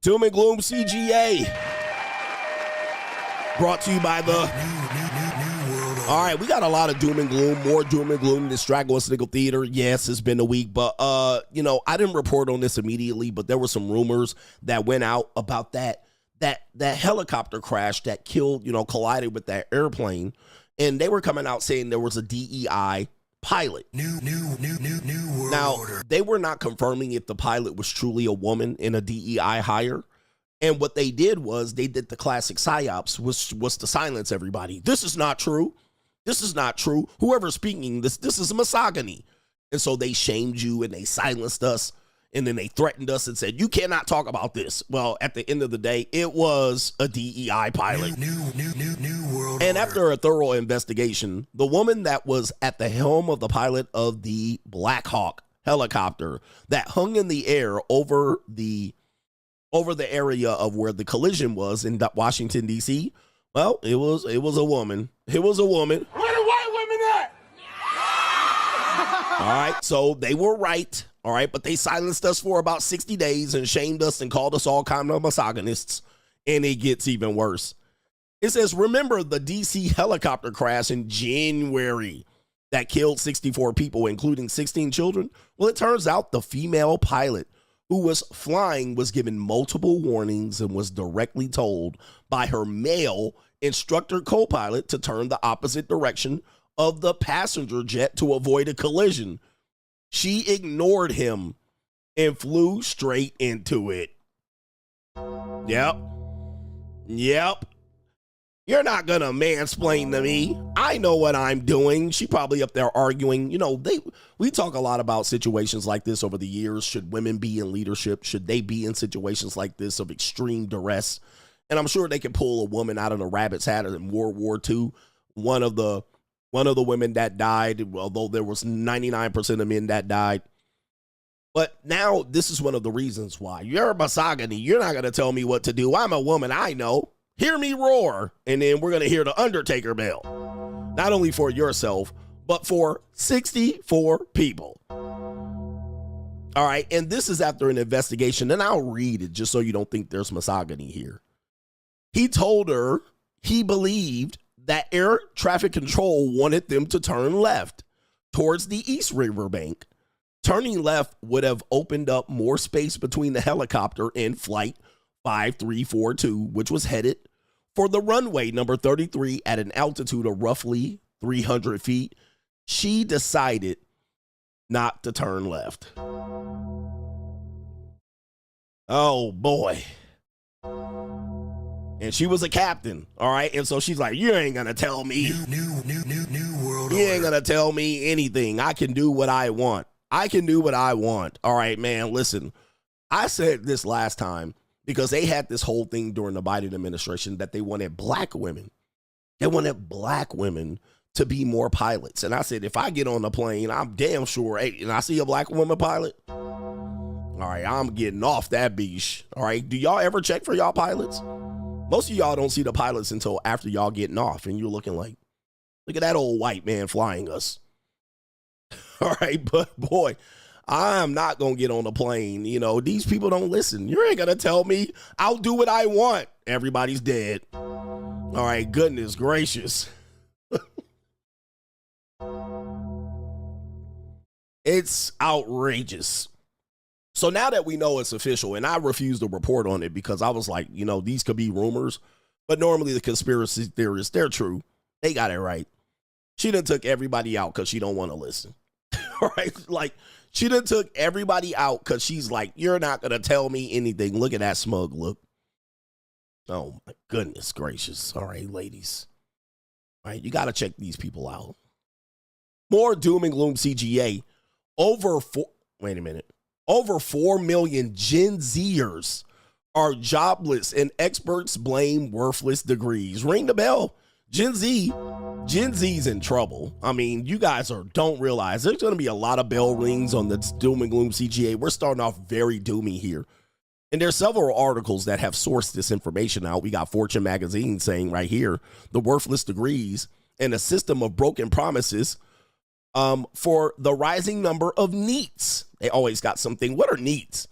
Doom and Gloom CGA. Brought to you by the... All right, we got a lot of Doom and Gloom, more Doom and Gloom than Straggle Snickle Theater. Yes, it's been a week, but, I didn't report on this immediately, but there were some rumors that went out about that helicopter crash that killed, collided with that airplane, and they were coming out saying there was a DEI pilot. New world now, order. They were not confirming if the pilot was truly a woman in a DEI hire. And what they did was they did the classic psyops, was to silence everybody. This is not true. This is not true. Whoever's speaking this is misogyny. And so they shamed you and they silenced us. And then they threatened us and said, you cannot talk about this. Well, at the end of the day, it was a DEI pilot. New world and order. After a thorough investigation, the woman that was at the helm of the pilot of the Black Hawk helicopter that hung in the air over the area of where the collision was in Washington, D.C., well, it was a woman. It was a woman. Where the white women at? All right, so they were right. All right, but they silenced us for about 60 days and shamed us and called us all kind of misogynists. And it gets even worse. It says, remember the D.C. helicopter crash in January that killed 64 people, including 16 children? Well, it turns out the female pilot who was flying was given multiple warnings and was directly told by her male instructor co-pilot to turn the opposite direction of the passenger jet to avoid a collision. She ignored him and flew straight into it. Yep. You're not gonna mansplain to me. I know what I'm doing. She probably up there arguing. We talk a lot about situations like this over the years. Should women be in leadership? Should they be in situations like this of extreme duress? And I'm sure they could pull a woman out of the rabbit's hat in World War II. One of the women that died, although there was 99% of men that died. But now this is one of the reasons why. You're a misogyny. You're not going to tell me what to do. I'm a woman. I know. Hear me roar. And then we're going to hear the Undertaker bell. Not only for yourself, but for 64 people. All right. And this is after an investigation. And I'll read it just so you don't think there's misogyny here. He told her he believed that air traffic control wanted them to turn left towards the East River Bank. Turning left would have opened up more space between the helicopter and flight 5342, which was headed for the runway number 33 at an altitude of roughly 300 feet. She decided not to turn left. Oh, boy. And she was a captain, all right? And so she's like, you ain't going to tell me. New world order. You ain't going to tell me anything. I can do what I want. All right, man, listen. I said this last time because they had this whole thing during the Biden administration that they wanted black women. They wanted black women to be more pilots. And I said, if I get on the plane, I'm damn sure, hey, and I see a black woman pilot, all right, I'm getting off that beach. All right, do y'all ever check for y'all pilots? Most of y'all don't see the pilots until after y'all getting off, and you're looking like, look at that old white man flying us. All right, but boy, I'm not going to get on the plane. These people don't listen. You ain't going to tell me I'll do what I want. Everybody's dead. All right, goodness gracious. It's outrageous. So now that we know it's official, and I refuse to report on it because I was like, these could be rumors, but normally the conspiracy theorists, they're true. They got it right. She done took everybody out because she don't want to listen. All right? Like, she done took everybody out because she's like, you're not going to tell me anything. Look at that smug look. Oh, my goodness gracious. All right, ladies. All right, you got to check these people out. More Doom and Gloom CGA. Over 4 million Gen Zers are jobless, and experts blame worthless degrees. Ring the bell. Gen Z's in trouble. I mean, you guys don't realize there's going to be a lot of bell rings on the Doom and Gloom CGA. We're starting off very doomy here. And there's several articles that have sourced this information out. We got Fortune magazine saying right here, the worthless degrees and a system of broken promises for the rising number of NEETs. They always got something. What are NEETs?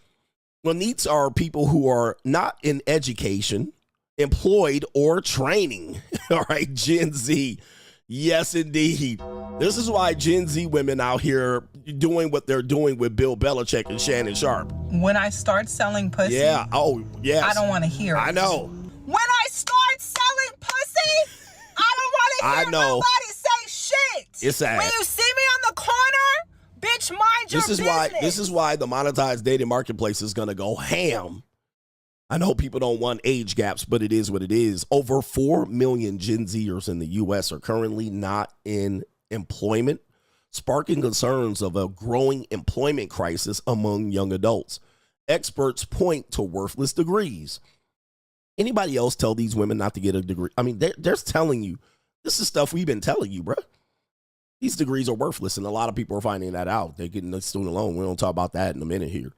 Well, NEETs are people who are not in education, employed, or training. All right, Gen Z. Yes, indeed. This is why Gen Z women out here doing what they're doing with Bill Belichick and Shannon Sharp. When I start selling pussy, yeah, oh yes, I don't want to hear it. I know. When I start selling pussy, I don't want to hear nobody say shit. It's sad. When you see me on the corner, bitch, mind your business. This is why the monetized dating marketplace is gonna go ham. I know people don't want age gaps, but it is what it is. Over 4 million Gen Zers in the U.S. are currently not in employment, sparking concerns of a growing employment crisis among young adults. Experts point to worthless degrees. Anybody else tell these women not to get a degree? I mean, they're telling you. This is stuff we've been telling you, bro. These degrees are worthless, and a lot of people are finding that out. They're getting the student loan. We're going to talk about that in a minute here.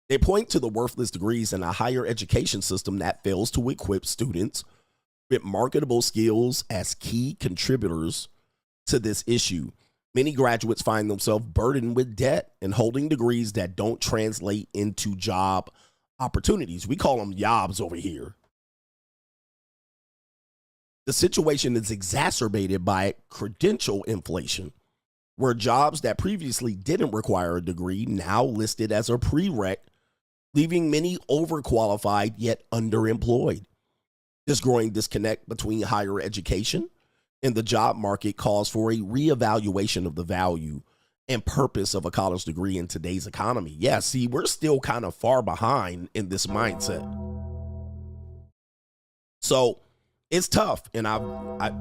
They point to the worthless degrees in a higher education system that fails to equip students with marketable skills as key contributors to this issue. Many graduates find themselves burdened with debt and holding degrees that don't translate into job opportunities. We call them jobs over here. The situation is exacerbated by credential inflation, where jobs that previously didn't require a degree now listed as a prereq, leaving many overqualified yet underemployed. This growing disconnect between higher education and the job market calls for a reevaluation of the value and purpose of a college degree in today's economy. Yeah, see, we're still kind of far behind in this mindset. So it's tough. And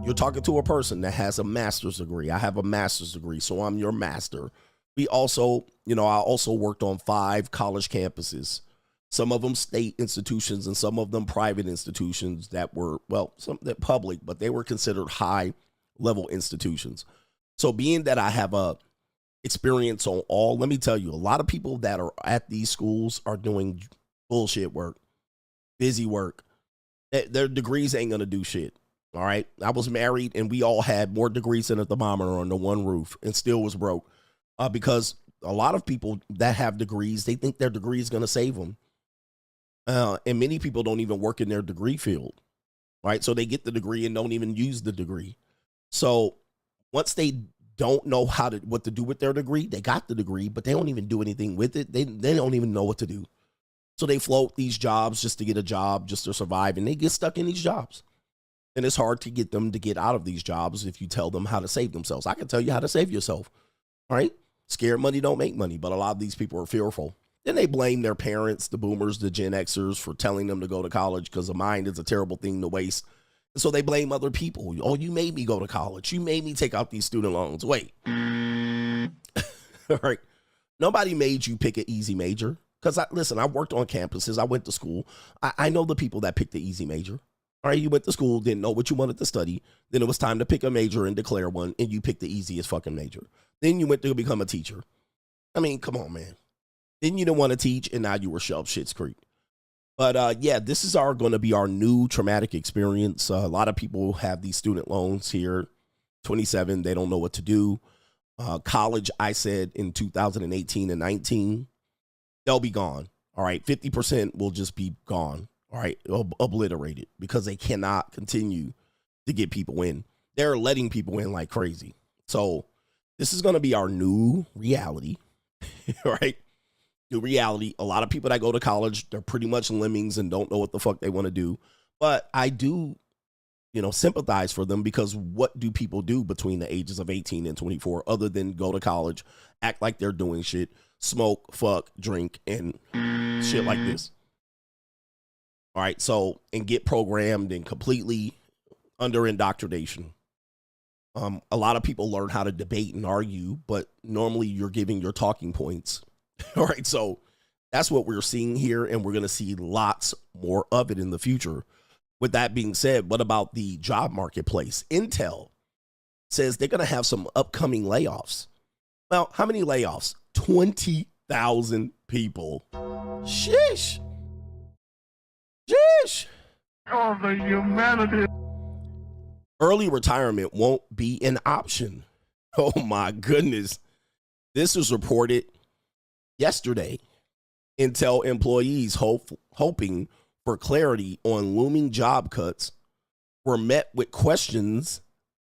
you're talking to a person that has a master's degree. I have a master's degree, so I'm your master. We also, I also worked on 5 college campuses, some of them state institutions and some of them private institutions that were, some that public, but they were considered high level institutions. So being that I have a experience on all, let me tell you, a lot of people that are at these schools are doing bullshit work, busy work. Their degrees ain't going to do shit. All right. I was married and we all had more degrees than a thermometer under one roof and still was broke. Because a lot of people that have degrees, they think their degree is going to save them. And many people don't even work in their degree field, right? So they get the degree and don't even use the degree. So once they don't know what to do with their degree, they got the degree, but they don't even do anything with it. They don't even know what to do. So they float these jobs just to get a job, just to survive, and they get stuck in these jobs. And it's hard to get them to get out of these jobs if you tell them how to save themselves. I can tell you how to save yourself, all right? Scared money don't make money, but a lot of these people are fearful. Then they blame their parents, the boomers, the Gen Xers, for telling them to go to college because a mind is a terrible thing to waste. And so they blame other people. Oh, you made me go to college. You made me take out these student loans. Wait. All right. Nobody made you pick an easy major. Because, listen, I worked on campuses. I went to school. I know the people that picked the easy major. All right, you went to school, didn't know what you wanted to study. Then it was time to pick a major and declare one, and you picked the easiest fucking major. Then you went to become a teacher. I mean, come on, man. Then you didn't want to teach, and now you were shoved Schitt's Creek. But, yeah, this is going to be our new traumatic experience. A lot of people have these student loans here, 27. They don't know what to do. College, I said in 2018 and 19, they'll be gone. All right, 50% will just be gone. All right, obliterated because they cannot continue to get people in. They're letting people in like crazy. So this is going to be our new reality, right? New reality. A lot of people that go to college, they're pretty much lemmings and don't know what the fuck they want to do. But I do, sympathize for them because what do people do between the ages of 18 and 24 other than go to college, act like they're doing shit, smoke, fuck, drink, and shit like this? All right, so, and get programmed and completely under indoctrination. A lot of people learn how to debate and argue, but normally you're giving your talking points. All right, so that's what we're seeing here, and we're going to see lots more of it in the future. With that being said, what about the job marketplace? Intel says they're going to have some upcoming layoffs. Well, how many layoffs? 20,000 people. Sheesh. Sheesh. Oh, the humanity. Early retirement won't be an option. Oh, my goodness. This was reported yesterday Intel employees hoping for clarity on looming job cuts were met with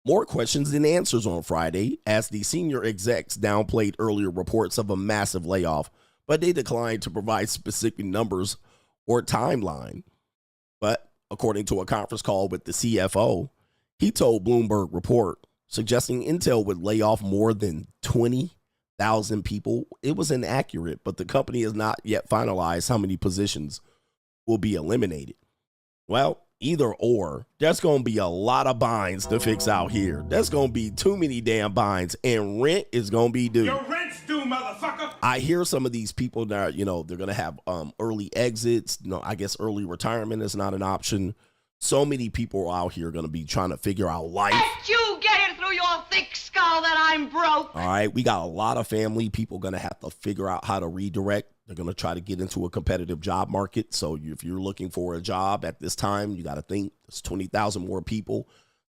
more questions than answers on Friday, as the senior execs downplayed earlier reports of a massive layoff, but they declined to provide specific numbers or timeline. But according to a conference call with the CFO, he told Bloomberg Report, suggesting Intel would lay off more than 20,000 people. It was inaccurate, but the company has not yet finalized how many positions will be eliminated. Well, either or, there's going to be a lot of binds to fix out here. There's going to be too many damn binds, and rent is going to be due. Your rent's due, motherfucker. I hear some of these people that, they're going to have early exits. No, I guess early retirement is not an option. So many people out here are going to be trying to figure out life. Let you get it through your thick skull that I'm broke. All right, we got a lot of family people going to have to figure out how to redirect. They're going to try to get into a competitive job market. So if you're looking for a job at this time, you got to think there's 20,000 more people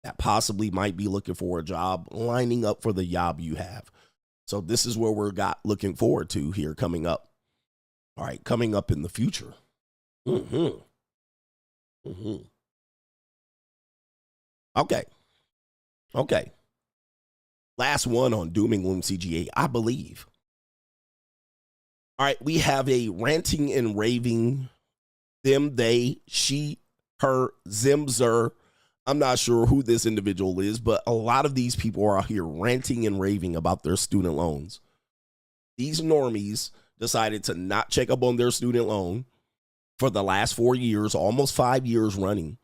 that possibly might be looking for a job lining up for the job you have. So this is where we're looking forward to here coming up. All right, coming up in the future. Okay. Last one on Doom and Gloom CGA, I believe. All right, we have a ranting and raving them, they, she, her, zim, zer. I'm not sure who this individual is, but a lot of these people are out here ranting and raving about their student loans. These normies decided to not check up on their student loan for the last 4 years, almost 5 years running.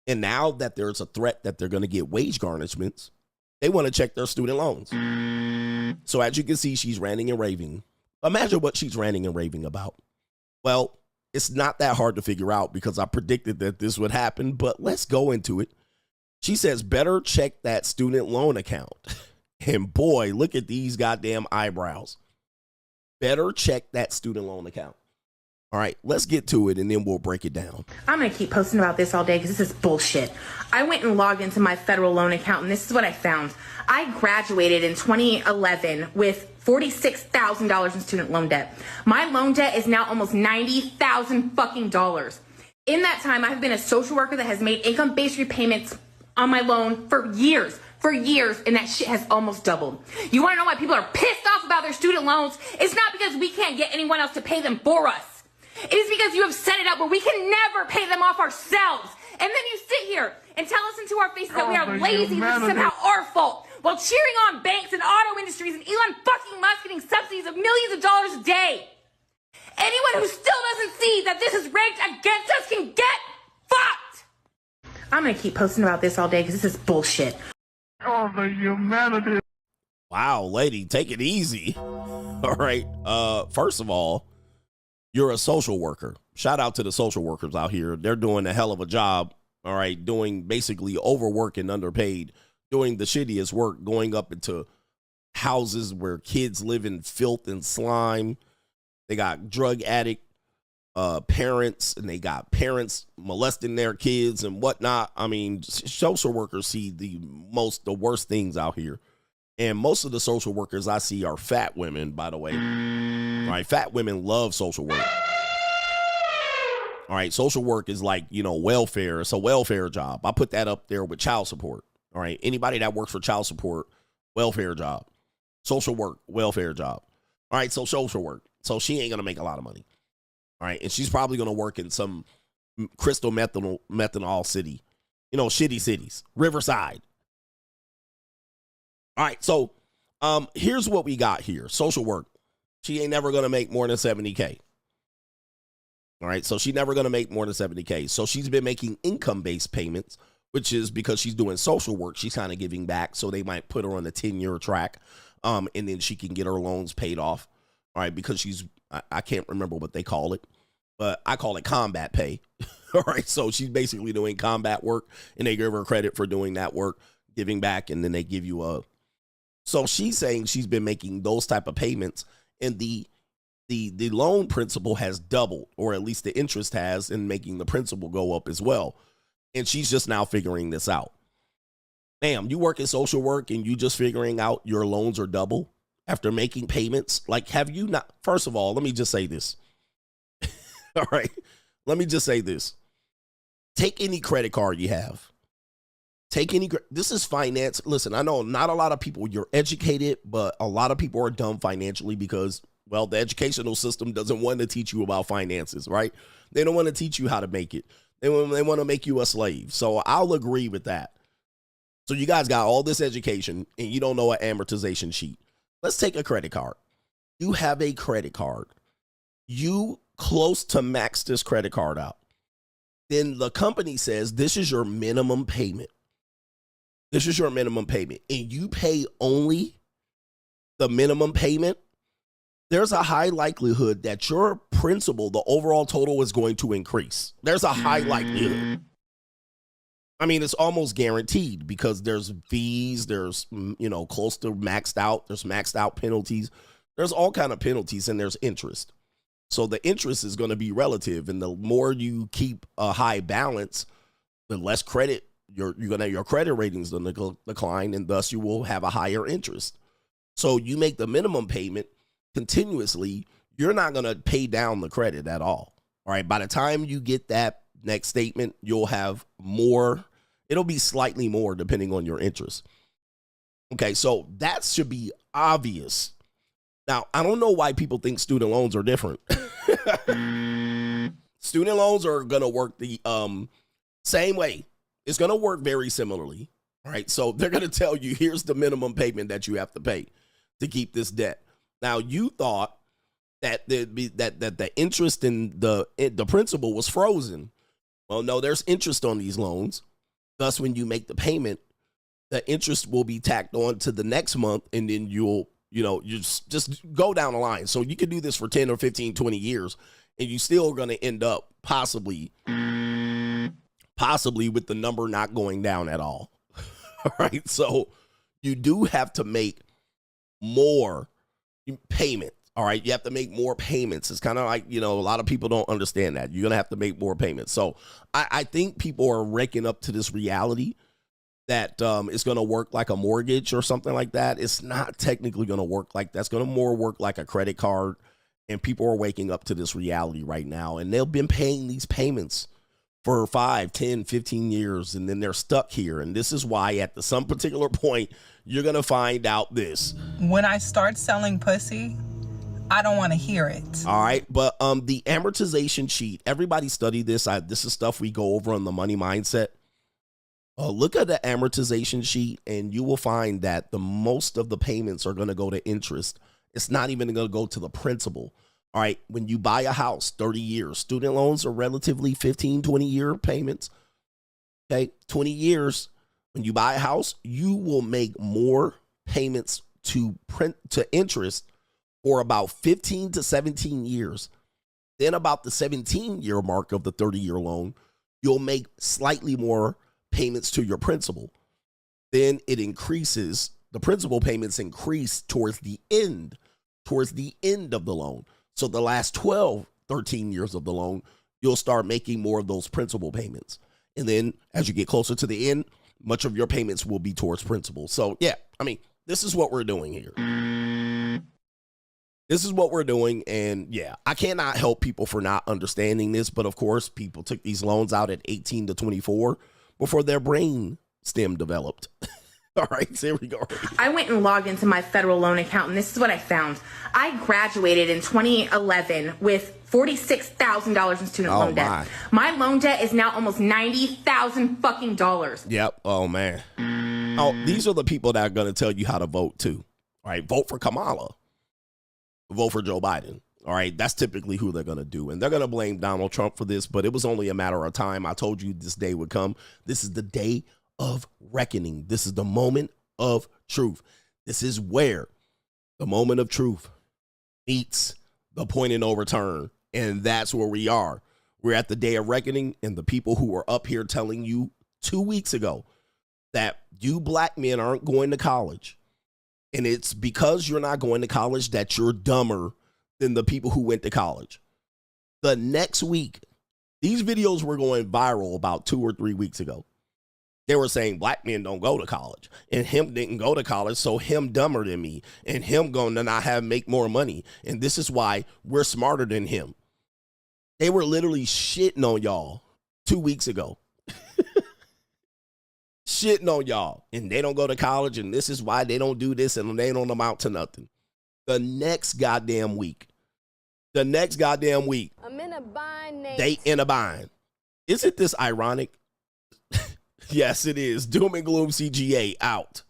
And now that there's a threat that they're going to get wage garnishments, they want to check their student loans. So as you can see, she's ranting and raving. Imagine what she's ranting and raving about. Well, it's not that hard to figure out because I predicted that this would happen, but let's go into it. She says, better check that student loan account. And boy, look at these goddamn eyebrows. Better check that student loan account. All right, let's get to it and then we'll break it down. I'm going to keep posting about this all day because this is bullshit. I went and logged into my federal loan account and this is what I found. I graduated in 2011 with $46,000 in student loan debt. My loan debt is now almost $90,000 fucking dollars. In that time, I've been a social worker that has made income-based repayments on my loan for years, and that shit has almost doubled. You want to know why people are pissed off about their student loans? It's not because we can't get anyone else to pay them for us. It is because you have set it up where we can never pay them off ourselves. And then you sit here and tell us into our faces that we are lazy and this is somehow our fault, while cheering on banks and auto industries and Elon fucking Musk getting subsidies of millions of dollars a day. Anyone who still doesn't see that this is rigged against us can get fucked. I'm going to keep posting about this all day because this is bullshit. Oh, the humanity. Wow, lady, take it easy. All right. First of all, you're a social worker. Shout out to the social workers out here. They're doing a hell of a job. All right. Doing basically overwork and underpaid, doing the shittiest work, going up into houses where kids live in filth and slime. They got drug addict parents, and they got parents molesting their kids and whatnot. I mean, social workers see the worst things out here. And most of the social workers I see are fat women, by the way. All right, fat women love social work. All right, social work is like, welfare. It's a welfare job. I put that up there with child support. All right, anybody that works for child support, welfare job. Social work, welfare job. All right, so social work. So she ain't going to make a lot of money. All right, and she's probably going to work in some crystal methanol city. Shitty cities. Riverside. All right, so here's what we got here. Social work. She ain't never going to make more than $70K. All right, so she's never going to make more than $70K. So she's been making income-based payments, which is because she's doing social work. She's kind of giving back, so they might put her on the 10-year track, and then she can get her loans paid off. All right, because I can't remember what they call it, but I call it combat pay. All right, so she's basically doing combat work, and they give her credit for doing that work, giving back, and then they give you a... So she's saying she's been making those type of payments, and the loan principal has doubled, or at least the interest has, and making the principal go up as well. And she's just now figuring this out. Ma'am, you work in social work and you just figuring out your loans are double after making payments? Like, have you not? First of all, let me just say this. All right. Let me just say this. Take any credit card you have. This is finance. Listen, I know not a lot of people, you're educated, but a lot of people are dumb financially because, well, the educational system doesn't want to teach you about finances, right? They don't want to teach you how to make it. They want to make you a slave. So I'll agree with that. So you guys got all this education and you don't know an amortization sheet. Let's take a credit card. You have a credit card. You close to max this credit card out. Then the company says, this is your minimum payment. This is your minimum payment. And you pay only the minimum payment. There's a high likelihood that your principal, the overall total, is going to increase. There's a high likelihood. I mean, it's almost guaranteed because there's fees, there's, close to maxed out, there's maxed out penalties. There's all kind of penalties and there's interest. So the interest is going to be relative. And the more you keep a high balance, the less credit your credit ratings will decline, and thus you will have a higher interest. So you make the minimum payment continuously, you're not going to pay down the credit at all. All right. By the time you get that next statement, you'll have more. It'll be slightly more depending on your interest. Okay. So that should be obvious. Now, I don't know why people think student loans are different. Student loans are going to work the same way. It's going to work very similarly. All right. So they're going to tell you, here's the minimum payment that you have to pay to keep this debt. Now, you thought that the interest in the principal was frozen. Well, no, there's interest on these loans. Thus, when you make the payment, the interest will be tacked on to the next month, and then you just go down the line. So you could do this for 10 or 15, 20 years, and you still are going to end up possibly with the number not going down at all. All right. So you do have to make more payment. All right. You have to make more payments. It's kind of like, a lot of people don't understand that. You're going to have to make more payments. So I think people are waking up to this reality that it's going to work like a mortgage or something like that. It's not technically going to work like that. It's going to more work like a credit card. And people are waking up to this reality right now. And they've been paying these payments for 5, 10, 15 years. And then they're stuck here. And this is why at some particular point, you're going to find out this. When I start selling pussy, I don't want to hear it. All right. But the amortization sheet, everybody study this. This is stuff we go over on the money mindset. Look at the amortization sheet and you will find that the most of the payments are going to go to interest. It's not even going to go to the principal. All right. When you buy a house, 30 years, student loans are relatively 15, 20-year payments. Okay. 20 years. When you buy a house, you will make more payments to interest for about 15 to 17 years. Then about the 17-year mark of the 30-year loan, you'll make slightly more payments to your principal. Then it increases. The principal payments increase towards the end of the loan. So the last 12, 13 years of the loan, you'll start making more of those principal payments. And then as you get closer to the end, much of your payments will be towards principal. So yeah, I mean, this is what we're doing here. This is what we're doing. And yeah, I cannot help people for not understanding this. But of course, people took these loans out at 18 to 24 before their brain stem developed. All right, so here we go. I went and logged into my federal loan account, and this is what I found. I graduated in 2011 with $46,000 in student loan debt. My loan debt is now almost $90,000 fucking dollars. Yep. Oh man. Oh, these are the people that are going to tell you how to vote too. All right, vote for Kamala. Vote for Joe Biden. All right, that's typically who they're going to do. And they're going to blame Donald Trump for this, but it was only a matter of time. I told you this day would come. This is the day of reckoning. This is the moment of truth. This is where the moment of truth meets the point of no return. And that's where we are. We're at the day of reckoning. And the people who were up here telling you 2 weeks ago that you black men aren't going to college, and it's because you're not going to college that you're dumber than the people who went to college. The next week, these videos were going viral about 2 or 3 weeks ago. They were saying black men don't go to college, and him didn't go to college, so him dumber than me, and him going to not make more money. And this is why we're smarter than him. They were literally shitting on y'all 2 weeks ago. Shitting on y'all. And they don't go to college, and this is why they don't do this, and they don't amount to nothing. The next goddamn week. I'm in a bind, Nate. They in a bind. Isn't this ironic? Yes, it is. Doom and Gloom CGA out.